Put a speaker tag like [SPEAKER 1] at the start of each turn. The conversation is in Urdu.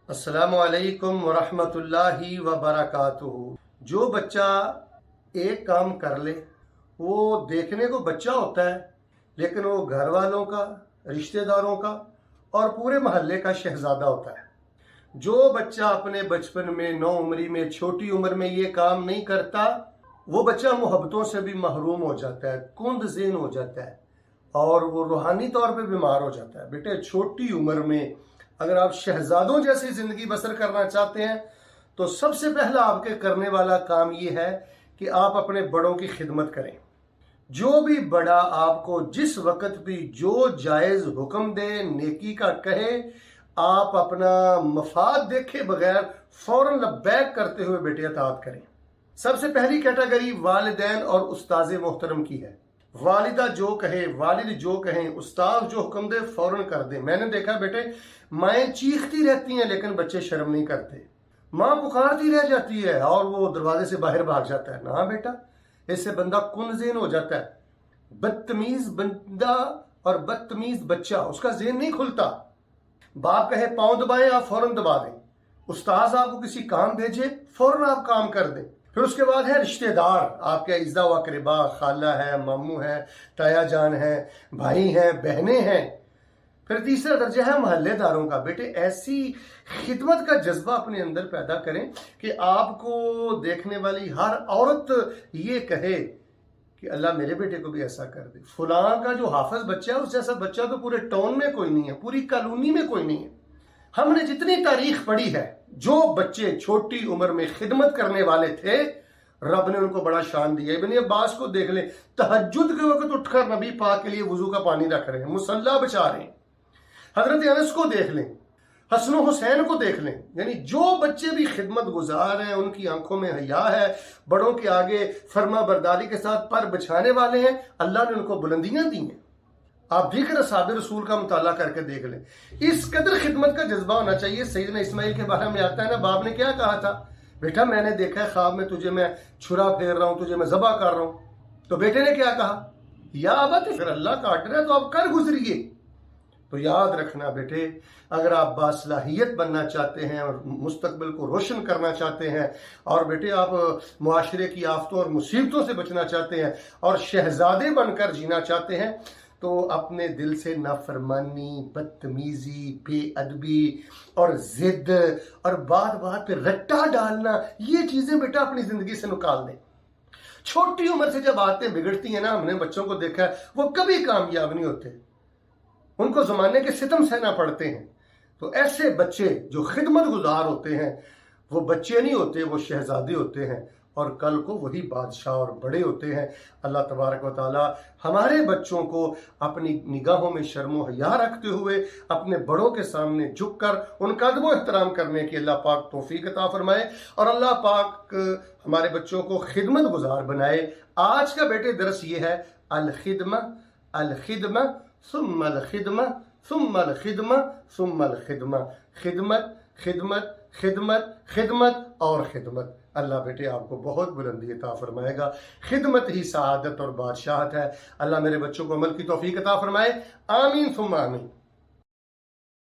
[SPEAKER 1] السلام علیکم ورحمۃ اللہ وبرکاتہ۔ جو بچہ ایک کام کر لے وہ دیکھنے کو بچہ ہوتا ہے، لیکن وہ گھر والوں کا، رشتہ داروں کا اور پورے محلے کا شہزادہ ہوتا ہے۔ جو بچہ اپنے بچپن میں، نو عمری میں، چھوٹی عمر میں یہ کام نہیں کرتا، وہ بچہ محبتوں سے بھی محروم ہو جاتا ہے، کند ذہن ہو جاتا ہے اور وہ روحانی طور پہ بیمار ہو جاتا ہے۔ بیٹے چھوٹی عمر میں اگر آپ شہزادوں جیسی زندگی بسر کرنا چاہتے ہیں تو سب سے پہلا آپ کے کرنے والا کام یہ ہے کہ آپ اپنے بڑوں کی خدمت کریں۔ جو بھی بڑا آپ کو جس وقت بھی جو جائز حکم دے، نیکی کا کہے، آپ اپنا مفاد دیکھے بغیر فوراً لبیک کرتے ہوئے بیٹے اطاعت کریں۔ سب سے پہلی کیٹیگری والدین اور استاذ محترم کی ہے۔ والدہ جو کہے، والد جو کہیں، استاد جو حکم دے فوراً کر دیں۔ میں نے دیکھا بیٹے مائیں چیختی رہتی ہیں لیکن بچے شرم نہیں کرتے، ماں پکارتی رہ جاتی ہے اور وہ دروازے سے باہر بھاگ جاتا ہے۔ نہ بیٹا، اس سے بندہ کن ذہن ہو جاتا ہے۔ بدتمیز بندہ اور بدتمیز بچہ، اس کا ذہن نہیں کھلتا۔ باپ کہے پاؤں دبائیں، آپ فوراً دبا دیں۔ استاذ آپ کو کسی کام بھیجے، فوراً آپ کام کر دیں۔ پھر اس کے بعد ہے رشتہ دار، آپ کے اعزا و اقربا، خالہ ہے، ماموں ہے، تایا جان ہے، بھائی ہیں، بہنیں ہیں۔ پھر تیسرا درجہ ہے محلے داروں کا۔ بیٹے ایسی خدمت کا جذبہ اپنے اندر پیدا کریں کہ آپ کو دیکھنے والی ہر عورت یہ کہے کہ اللہ میرے بیٹے کو بھی ایسا کر دے۔ فلاں کا جو حافظ بچہ ہے اس جیسا بچہ تو پورے ٹاؤن میں کوئی نہیں ہے، پوری کالونی میں کوئی نہیں ہے۔ ہم نے جتنی تاریخ پڑھی ہے، جو بچے چھوٹی عمر میں خدمت کرنے والے تھے، رب نے ان کو بڑا شان دیا۔ ابن عباس کو دیکھ لیں، تہجد کے وقت اٹھ کر نبی پاک کے لیے وضو کا پانی رکھ رہے ہیں، مصلی بچا رہے ہیں۔ حضرت انس کو دیکھ لیں، حسن و حسین کو دیکھ لیں۔ یعنی جو بچے بھی خدمت گزار ہیں، ان کی آنکھوں میں حیا ہے، بڑوں کے آگے فرما برداری کے ساتھ پر بچھانے والے ہیں، اللہ نے ان کو بلندیاں دی ہیں۔ آپ بھی اصحاب رسول کا مطالعہ کر کے دیکھ لیں، اس قدر خدمت کا جذبہ ہونا چاہیے۔ سیدنا اسماعیل کے بارے میں آتا ہے نا، باپ نے کیا کہا تھا؟ بیٹا میں نے دیکھا ہے خواب میں تجھے میں چھرا پھیر رہا ہوں، تجھے میں ذبح کر رہا ہوں۔ تو بیٹے نے کیا کہا؟ یا ابت، اگر اللہ کاٹ رہا ہے تو آپ کر گزریے۔ تو یاد رکھنا بیٹے، اگر آپ باصلاحیت بننا چاہتے ہیں اور مستقبل کو روشن کرنا چاہتے ہیں، اور بیٹے آپ معاشرے کی آفتوں اور مصیبتوں سے بچنا چاہتے ہیں اور شہزادے بن کر جینا چاہتے ہیں، تو اپنے دل سے نافرمانی، بدتمیزی، بے ادبی اور ضد اور بات بات پہ رٹا ڈالنا، یہ چیزیں بیٹا اپنی زندگی سے نکال دیں۔ چھوٹی عمر سے جب عادتیں بگڑتی ہیں نا، ہم نے بچوں کو دیکھا ہے وہ کبھی کامیاب نہیں ہوتے، ان کو زمانے کے ستم سہنا پڑتے ہیں۔ تو ایسے بچے جو خدمت گزار ہوتے ہیں، وہ بچے نہیں ہوتے، وہ شہزادے ہوتے ہیں، اور کل کو وہی بادشاہ اور بڑے ہوتے ہیں۔ اللہ تبارک و تعالی ہمارے بچوں کو اپنی نگاہوں میں شرم و حیا رکھتے ہوئے اپنے بڑوں کے سامنے جھک کر ان کا ادب و احترام کرنے کی اللہ پاک توفیق عطا فرمائے، اور اللہ پاک ہمارے بچوں کو خدمت گزار بنائے۔ آج کا بیٹے درس یہ ہے، الخدمہ الخدمہ ثم الخدمہ ثم الخدمہ ثم الخدمہ، خدمت خدمت خدمت خدمت اور خدمت۔ اللہ بیٹے آپ کو بہت بلندی عطا فرمائے گا۔ خدمت ہی سعادت اور بادشاہت ہے۔ اللہ میرے بچوں کو عمل کی توفیق عطا فرمائے، آمین ثم آمین۔